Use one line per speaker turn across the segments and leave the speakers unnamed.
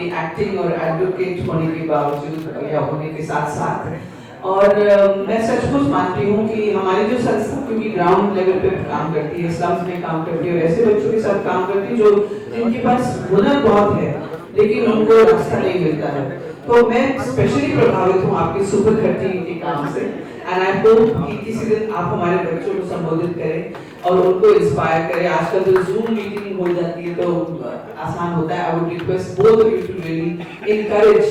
आपकी एक्टिंग और एडवोकेट होने के बावजूद या होने के साथ साथ। और मैं सचमुच मानती हूँ कि हमारी जो संस्था क्योंकि ग्राउंड लेवल पे काम करती है, स्लम्स में काम करती है और ऐसे बच्चों के साथ काम करती है जो जिनके पास हुनर बहुत है लेकिन उनको रास्ता नहीं मिलता है। तो मैं स्पेशली प्रभावित हूँ आपके सुपर 30 के काम से एंड आई होप कि किसी दिन आप हमारे बच्चों को संबोधित करें और उनको इंस्पायर करें। आजकल तो जूम मीटिंग हो जाती है तो आसान होता है। I would request both of you to really encourage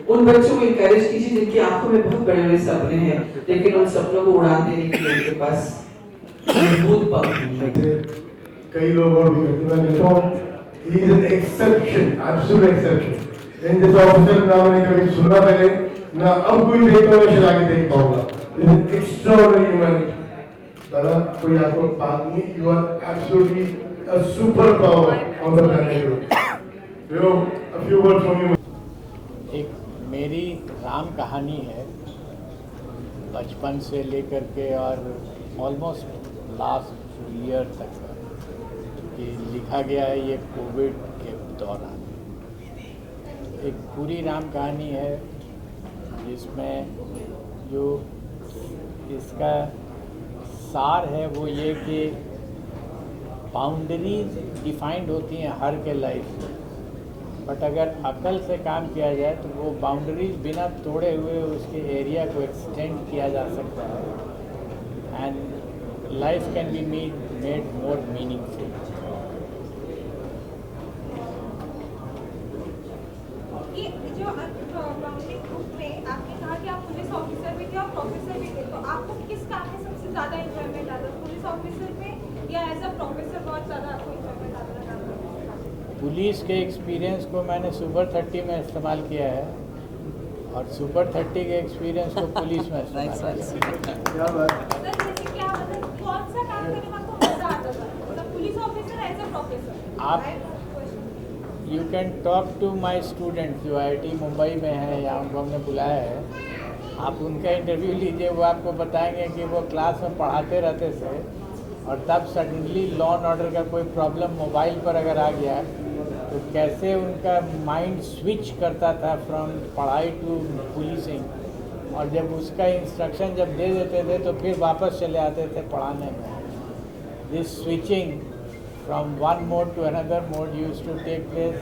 उन बच्चों को इनकरेज कीजिए जिनकी आंखों में बहुत बड़े बड़े सपने हैं लेकिन उन सपनों को उड़ान देने के लिए उनके पास मजबूत पग।
कई लोग और भी he is an exception, absolute exception. इन जैसा ऑफिसर ना मैंने कभी सुना पहले ना अब कोई देखता मैं शायद आगे देख पाऊंगा। This is extraordinary humanity. दादा कोई आपको बात नहीं, you are absolutely a superpower on the planet. You know, a few words from you.
एक मेरी राम कहानी है बचपन से लेकर के और ऑलमोस्ट लास्ट ईयर तक कि लिखा गया है ये कोविड के दौरान। एक पूरी राम कहानी है जिसमें जो इसका सार है वो ये कि बाउंड्रीज डिफाइंड होती हैं हर के लाइफ में, बट अगर अकल से काम किया जाए तो वो बाउंड्रीज बिना तोड़े हुए उसके एरिया को एक्सटेंड किया जा सकता है and life can be made more meaningful.
आपने कहा कि आप पुलिस ऑफिसर भी थे और प्रोफेसर भी थे, तो आपको किस काम में सबसे ज़्यादा एंजॉयमेंट आता है, पुलिस ऑफिसर में या एज अ प्रोफेसर बहुत ज़्यादा आपको एंजॉयमेंट आता है?
पुलिस के एक्सपीरियंस को मैंने सुपर 30 में इस्तेमाल किया है और सुपर 30 के एक्सपीरियंस को पुलिस में इस्तेमाल किया है।
कौन सा काम करने में आपको मज़ा आता था, मतलब police officer as a professor?
आप you can talk to my student जो IIT मुंबई में है या उनको हमने बुलाया है, आप उनका इंटरव्यू लीजिए, वो आपको बताएंगे कि वो क्लास में पढ़ाते रहते थे और तब सडनली लॉ एंड ऑर्डर का कोई प्रॉब्लम मोबाइल पर अगर आ गया तो कैसे उनका माइंड स्विच करता था फ्रॉम पढ़ाई टू पुलिसिंग, और जब उसका इंस्ट्रक्शन जब दे देते थे तो फिर वापस चले आते थे पढ़ाने में। This switching from one mode to another mode used to take place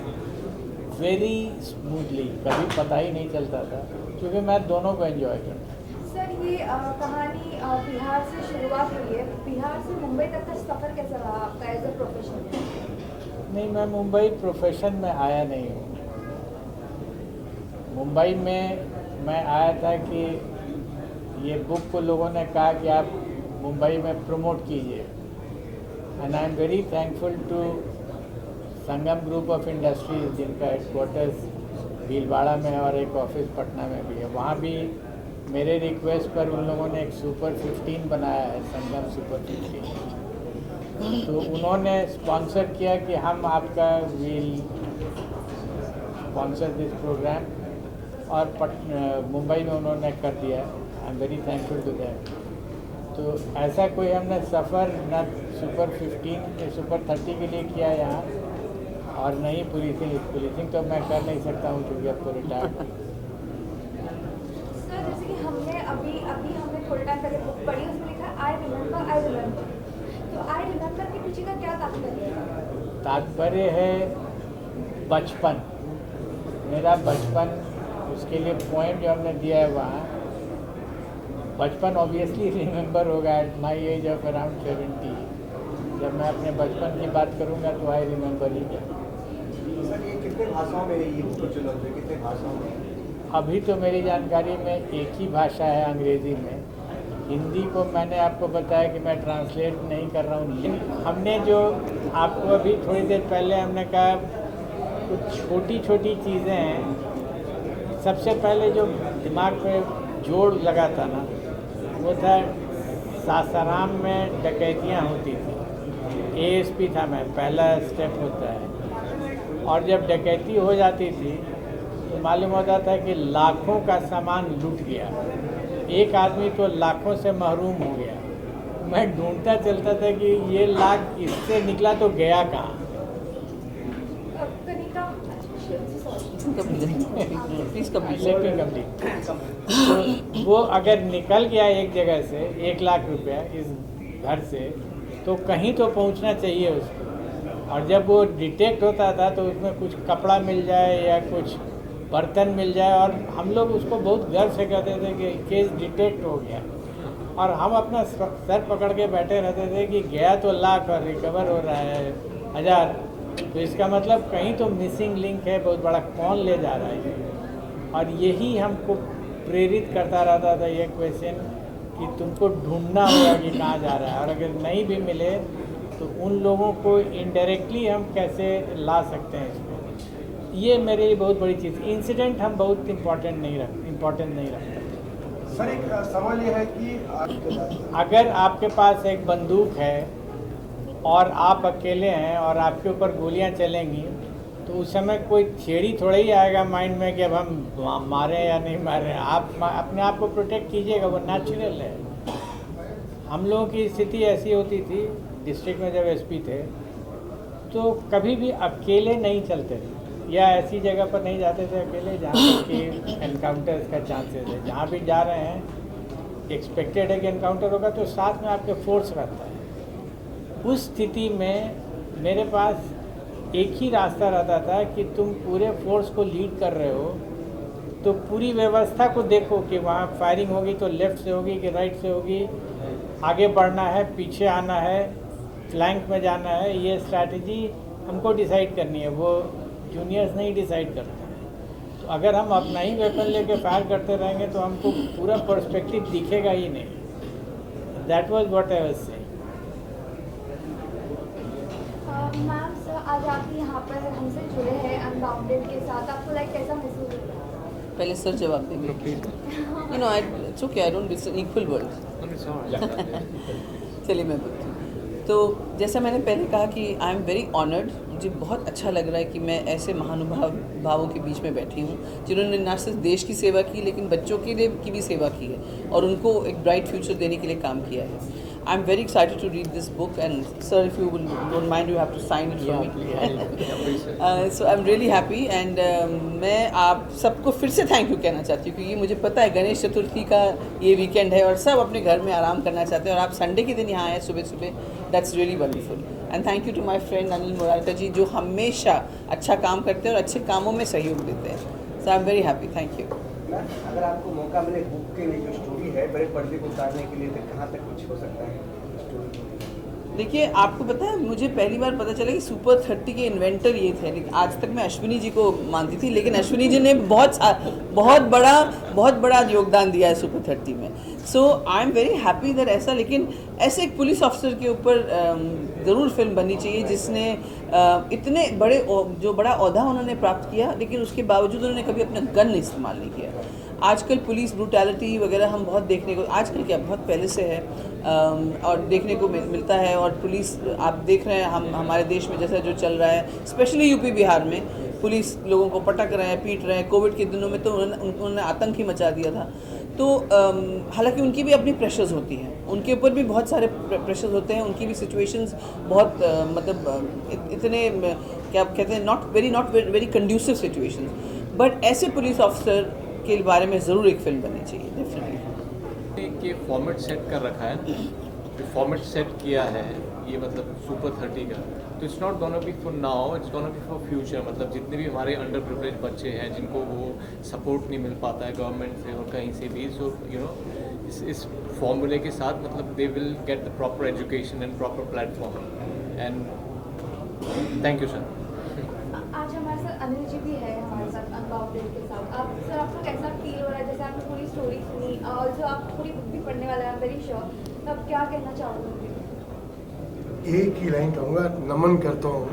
very smoothly, कभी पता ही नहीं चलता था क्योंकि मैं दोनों को एंजॉय करता हूँ।
सर ये कहानी बिहार से शुरुआत हुई है, बिहार से मुंबई तक का सफ़र कैसा रहा आपका एज अ प्रोफेशनल?
नहीं, मैं मुंबई प्रोफेशन में आया नहीं हूँ। मुंबई में मैं आया था कि ये बुक को लोगों ने कहा कि आप मुंबई में प्रमोट कीजिए and I am very thankful to Sangam group of industries जिनका हेडक्वार्टर्स भीलवाड़ा में और एक ऑफिस पटना में भी है। वहाँ भी मेरे रिक्वेस्ट पर उन लोगों ने एक सुपर 15 बनाया है, संगम सुपर 15। तो उन्होंने स्पॉन्सर किया कि हम आपका विल स्पॉन्सर दिस प्रोग्राम और मुंबई में उन्होंने कर दिया है। I am very thankful to that. तो ऐसा कोई हमने सफ़र न सुपर 15 के सुपर 30 के लिए किया यहाँ और नहीं पुलिसिंग तो मैं कर नहीं सकता हूँ क्योंकि अब तो रिटायर्ड हूँ।
सर जैसे कि हमने अभी हमने थोड़े टाइम पहले बुक पढ़ी, उसमें लिखा आई रिमेंबर, तो आई रिमेंबर के पीछे का क्या तात्पर्य है?
तात्पर्य है बचपन, मेरा बचपन, उसके लिए पॉइंट जो हमने दिया है वहाँ बचपन ऑब्वियसली रिमेंबर होगा at my age of around 70। जब मैं अपने बचपन की बात करूँगा तो आई रिमेंबर ही क्या।
सर ये कितने भाषाओं में है ये बुक उपलब्ध है, कितने भाषाओं में?
अभी तो मेरी जानकारी में एक ही भाषा है, अंग्रेज़ी में। हिंदी को मैंने आपको बताया कि मैं ट्रांसलेट नहीं कर रहा हूँ, लेकिन हमने जो आपको अभी थोड़ी देर पहले हमने कहा कुछ छोटी छोटी चीज़ें हैं। सबसे पहले जो दिमाग पे जोड़ लगा था ना वो था सासाराम में डकैतियाँ होती थी, ASP था मैं, पहला स्टेप होता है, और जब डकैती हो जाती थी तो मालूम होता था कि लाखों का सामान लूट गया, एक आदमी तो लाखों से महरूम हो गया। मैं ढूंढता चलता था कि ये लाख इससे निकला तो गया कहाँ।
Please
Let me complete. तो वो अगर निकल गया एक जगह से 1 लाख रुपया इस घर से, तो कहीं तो पहुंचना चाहिए उसको। और जब वो डिटेक्ट होता था तो उसमें कुछ कपड़ा मिल जाए या कुछ बर्तन मिल जाए, और हम लोग उसको बहुत गर्व से कहते थे कि केस डिटेक्ट हो गया, और हम अपना सर पकड़ के बैठे रहते थे कि गया तो लाख और रिकवर हो रहा है 1000। तो इसका मतलब कहीं तो मिसिंग लिंक है, बहुत बड़ा कौन ले जा रहा है। और यही हमको प्रेरित करता रहता था ये क्वेश्चन कि तुमको ढूंढना होगा कि कहाँ जा रहा है, और अगर नहीं भी मिले तो उन लोगों को इनडायरेक्टली हम कैसे ला सकते हैं इसको। ये मेरे लिए बहुत बड़ी चीज़। इंसिडेंट हम बहुत इम्पोर्टेंट नहीं रखते।
सर एक सवाल ये है कि
अगर आपके पास एक बंदूक है और आप अकेले हैं और आपके ऊपर गोलियां चलेंगी, तो उस समय कोई थियरी थोड़ा ही आएगा माइंड में कि अब हम मारें या नहीं मारें। आप अपने आप को प्रोटेक्ट कीजिएगा, वो नेचुरल है। हम लोगों की स्थिति ऐसी होती थी डिस्ट्रिक्ट में जब एसपी थे, तो कभी भी अकेले नहीं चलते थे या ऐसी जगह पर नहीं जाते थे अकेले जहाँ कि एनकाउंटर्स का चांसेस है। जहाँ भी जा रहे हैं एक्सपेक्टेड है कि एनकाउंटर होगा, तो साथ में आपके फोर्स रहता है। उस स्थिति में मेरे पास एक ही रास्ता रहता था कि तुम पूरे फोर्स को लीड कर रहे हो, तो पूरी व्यवस्था को देखो कि वहाँ फायरिंग होगी तो लेफ़्ट से होगी कि राइट से होगी, आगे बढ़ना है, पीछे आना है, फ्लैंक में जाना है। ये स्ट्रैटेजी हमको डिसाइड करनी है, वो जूनियर्स नहीं डिसाइड करते हैं। तो अगर हम अपना ही वेपन लेके फायर करते रहेंगे तो हमको पूरा पर्सपेक्टिव दिखेगा ही नहीं। That was what I was saying.
Ma'am sir, आज आप यहाँ पर हमसे जुड़े हैं अनबाउंडेड के साथ, आपको लाइक कैसा महसूस होता है?
पहले सर जवाब देंगे। You know it's okay, I don't it's an equal world. चलिए मैं बोलती हूँ। तो जैसा मैंने पहले कहा कि आई एम वेरी ऑनर्ड, मुझे बहुत अच्छा लग रहा है कि मैं ऐसे महानुभावों के बीच में बैठी हूँ जिन्होंने न सिर्फ देश की सेवा की लेकिन बच्चों के लिए की भी सेवा की है और उनको एक ब्राइट फ्यूचर देने के लिए काम किया है। I am very excited to read this book and sir if you will don't mind you have to sign it for me. So I am really happy and मैं आप सबको फिर से थैंक यू कहना चाहती हूँ क्योंकि मुझे पता है गणेश चतुर्थी का ये वीकेंड है और सब अपने घर में आराम करना चाहते हैं और आप संडे के दिन यहाँ आए सुबह सुबह। That's really wonderful and thank you to my friend Anil Morarka ji जो हमेशा अच्छा काम करते हैं और अच्छे कामों में सहयोग देते हैं। So I am very happy, thank you.
अगर आपको मौका मिले बुक के लिए जो स्टोरी है बड़े पर्दे को उतारने के लिए, तो कहाँ तक कुछ हो सकता है स्टोरी?
देखिए आपको पता है मुझे पहली बार पता चला कि सुपर 30 के इन्वेंटर ये थे, लेकिन आज तक मैं अश्विनी जी को मानती थी, लेकिन अश्विनी जी ने बहुत बड़ा योगदान दिया है सुपर 30 में। So I am very happy that ऐसा, लेकिन ऐसे एक पुलिस ऑफिसर के ऊपर ज़रूर फिल्म बननी चाहिए जिसने इतने बड़े जो बड़ा ओहदा उन्होंने प्राप्त किया लेकिन उसके बावजूद उन्होंने कभी अपना गन इस्तेमाल नहीं किया। आजकल पुलिस ब्रूटैलिटी वगैरह हम बहुत देखने को, आजकल क्या बहुत पहले से है और देखने को मिलता है। और पुलिस आप देख रहे हैं हमारे देश में जैसा जो चल रहा है, स्पेशली यूपी बिहार में पुलिस लोगों को पटक रहे हैं, पीट रहे हैं। कोविड के दिनों में तो उन्होंने आतंक ही मचा दिया था। तो हालांकि उनकी भी अपनी प्रेशर्स होती हैं, उनके ऊपर भी बहुत सारे प्रेशर्स होते हैं, उनकी भी सिचुएशंस बहुत मतलब इतने क्या कहते हैं not very conducive situations. But ऐसे पुलिस ऑफिसर के बारे में ज़रूर एक फिल्म बननी चाहिए डेफिनेटली।
कि फॉर्मेट सेट कर रखा है, जो फॉर्मेट सेट किया है ये मतलब सुपर 30 का, तो it's not gonna be for now, it's gonna be for future. मतलब जितने भी हमारे अंडर प्रिविलेज बच्चे हैं जिनको वो सपोर्ट नहीं मिल पाता है गवर्नमेंट से और कहीं से भी, सो यू नो इस फॉर्मूले के साथ मतलब they will get the proper education and proper platform. And thank you sir.
आज हमारे साथ अनिल जी भी है हमारे साथ अनबाउंडेड के साथ। आप सर आपको कैसा फील हो रहा है जैसे आपने पूरी स्टोरी सुनी और जो आप पूरी बुक भी पढ़ने वाले हैं वेरी श्योर, तो आप क्या कहना चाहोगे?
एक ही लाइन कहूँगा, नमन करता हूँ,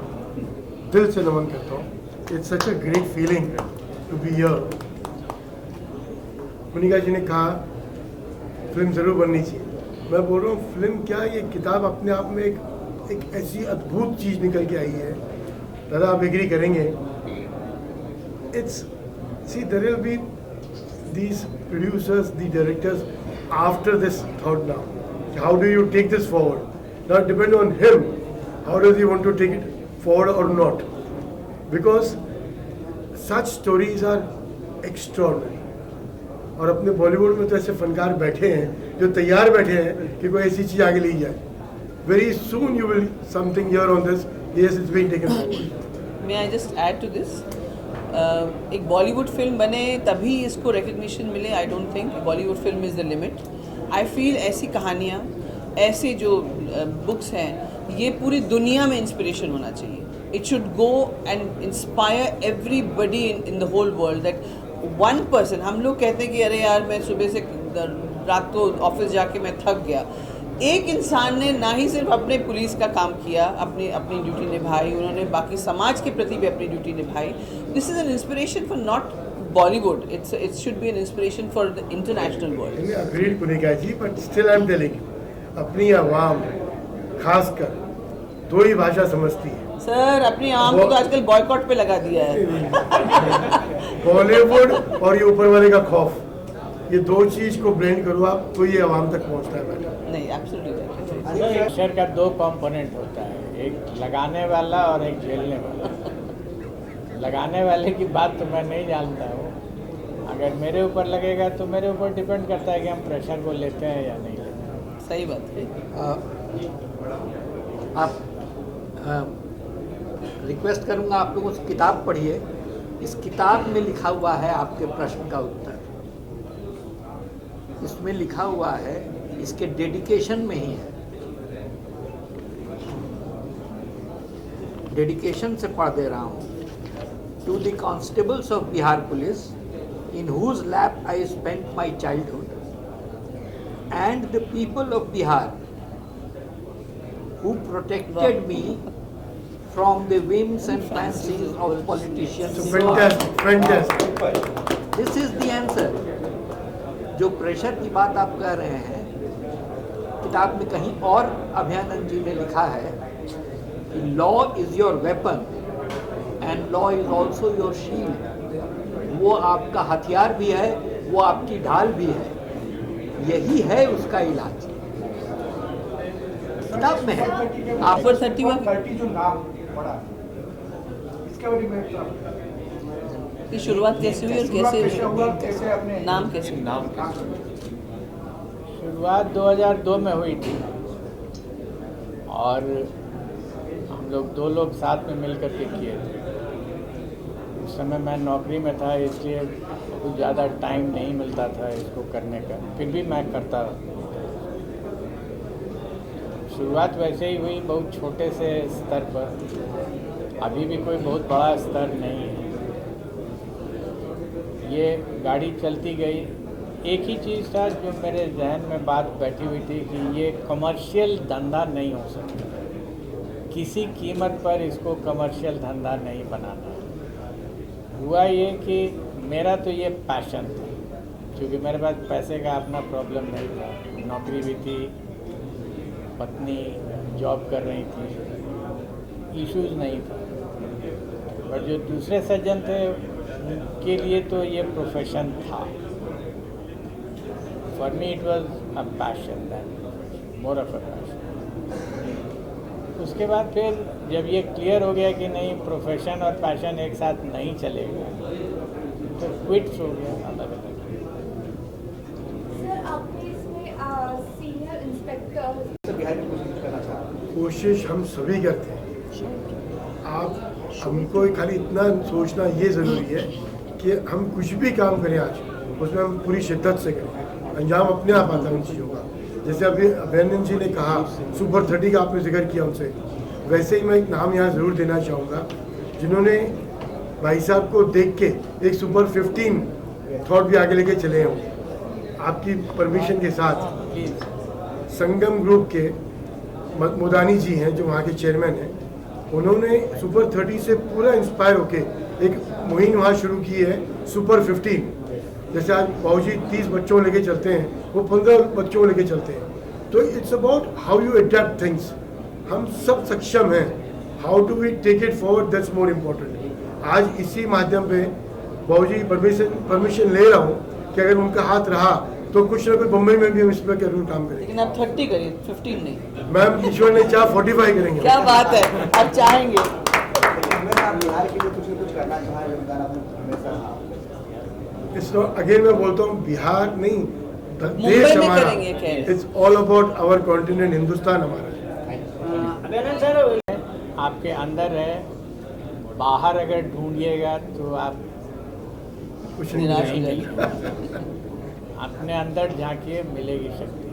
दिल से नमन करता हूँ। It's such a great feeling to be here. Monica ji ने कहा फिल्म ज़रूर बननी चाहिए। मैं बोल रहा हूँ फिल्म क्या, ये किताब अपने आप में एक ऐसी अद्भुत चीज़ निकल के आई है। दादा आप एग्री करेंगे, it's see there will be these producers, the directors after this thought now. How do you take this forward? Now it depends on him. How does he want to take it forward or not? Because such stories are extraordinary. और अपने बॉलीवुड में तो ऐसे फनकार बैठे हैं जो तैयार बैठे हैं कि कोई ऐसी चीज़ आगे ली जाए। Very soon you will something here on this, yes it's been taken forward.
May I just add to this, एक बॉलीवुड फिल्म बने तभी इसको रिकग्निशन मिले। I don't think Bollywood film is the limit. I feel ऐसी कहानियाँ, ऐसे जो बुक्स हैं, ये पूरी दुनिया में इंस्पिरेशन होना चाहिए। It should go and inspire everybody in the whole world, that one person. हम लोग कहते हैं कि अरे यार मैं सुबह से रात को ऑफिस जाके मैं थक गया। एक इंसान ने ना ही सिर्फ अपने पुलिस का काम किया, अपनी ड्यूटी निभाई, उन्होंने बाकी समाज के प्रति भी अपनी ड्यूटी निभाई। This is an inspiration for not Bollywood, it should be an inspiration for the international world.
Agreed Punika ji, but still I am telling you, अपनी आवाम खासकर दो ही भाषा समझती है
सर। अपनी आवाम को तो आजकल बॉयकॉट पे लगा दिया है।
बॉलीवुड और ये ऊपर वाले का खौफ, ये दो चीज को ब्लेंड करो आप तो ये आवाम तक पहुंचता है बेटा।
नहीं, एब्सोल्युटली।
प्रेशर का दो कंपोनेंट होता है, एक लगाने वाला और एक झेलने वाला। लगाने वाले की बात तो मैं नहीं जानता हूँ। अगर मेरे ऊपर लगेगा तो मेरे ऊपर डिपेंड करता है कि हम प्रेशर को लेते हैं या नहीं लेते हैं।
सही बात है।
आप रिक्वेस्ट करूंगा आप लोगों से किताब पढ़िए। इस किताब में लिखा हुआ है आपके प्रश्न का उत्तर। इसमें लिखा हुआ है, इसके डेडिकेशन में ही है। डेडिकेशन से पढ़ दे रहा हूँ। To the constables of Bihar police in whose lap I spent my childhood and the people of Bihar who protected me from the whims and fancies of politicians.
So fantastic, fantastic.
This is the answer. जो pressure की बात आप कह रहे हैं, किताब में कहीं और अभयानंद जी ने लिखा है कि law is your weapon and law is also your shield. वो आपका हथियार भी है, वो आपकी ढाल भी है। यही है उसका इलाज। किताब में है। आप
पर
30 जो नाम पड़ा, इसके बारे में
की शुरुआत कैसे हुई और कैसे
हुआ, कैसे आपने
नाम कैसे?
नाम
शुरुआत 2002 में हुई थी और हम लोग 2 लोग साथ में मिल कर के किए थे। उस समय मैं नौकरी में था, इसलिए कुछ ज़्यादा टाइम नहीं मिलता था इसको करने का, फिर भी मैं करता रहा। शुरुआत वैसे ही हुई, बहुत छोटे से स्तर पर। अभी भी कोई बहुत बड़ा स्तर नहीं है। ये गाड़ी चलती गई। एक ही चीज़ था जो मेरे जहन में बात बैठी हुई थी कि ये कमर्शियल धंधा नहीं हो सकता। किसी कीमत पर इसको कमर्शियल धंधा नहीं बनाना। हुआ ये कि मेरा तो ये पैशन था, क्योंकि मेरे पास पैसे का अपना प्रॉब्लम नहीं था। नौकरी भी थी, पत्नी जॉब कर रही थी, इश्यूज नहीं था। और जो दूसरे सज्जन थे उनके लिए तो ये प्रोफेशन था। For me it was a passion, that more of a passion. उसके बाद फिर जब ये क्लियर हो गया कि नहीं, प्रोफेशन और पैशन एक साथ नहीं चलेगा, तो क्विट्स हो गया अलग अलग।
सर, आपने इसमें सीनियर इंस्पेक्टर
बिहार में कोशिश करना चाह रहा हूँ।
कोशिश हम सभी करते हैं। आप हमको खाली इतना सोचना ये ज़रूरी है कि हम कुछ भी काम करें आज, उसमें हम पूरी शिद्दत से करें। अंजाम अपने आप आता है उन चीज़ों का। जैसे अभी अभयानंद जी ने कहा, सुपर 30 का आपने जिक्र किया उनसे, वैसे ही मैं एक नाम यहाँ ज़रूर देना चाहूँगा जिन्होंने भाई साहब को देख के एक सुपर 15 थॉट भी आगे लेके चले हैं। आपकी परमिशन के साथ संगम ग्रुप के मुदानी जी हैं जो वहाँ के चेयरमैन हैं, उन्होंने सुपर 30 से पूरा इंस्पायर होके एक मुहिम वहाँ शुरू की है, सुपर 15। जैसे आज बाबूजी 30 बच्चों लेके चलते हैं, वो 15 बच्चों लेके चलते हैं। तो it's about how you adapt things. हम सब सक्षम हैं, how do we take it forward, that's more important. आज इसी माध्यम पे बाबूजी परमिशन ले रहा हूँ कि अगर उनका हाथ रहा तो कुछ ना कुछ बम्बई में भी हम इस पर जरूर काम करेंगे।
लेकिन आप 30 करिए, 15 नहीं।
मैम ईश्वर ने चाह 45 करेंगे।
क्या बात है, आप चाहेंगे।
बिहार के लिए कुछ न कुछ करना चाह रहे हैं,
इट्स नॉट, अगेन मैं बोलता हूँ बिहार नहीं,
मुंबई
देश
में
हमारा,
करेंगे क्या?
It's all about our continent, Hindustan हमारा है।
आपके अंदर है, बाहर अगर ढूंढिएगा तो आप
कुछ नहीं
निराश हो
मिलेगा।
जाएगी।
अपने अंदर झांकिए, मिलेगी शक्ति।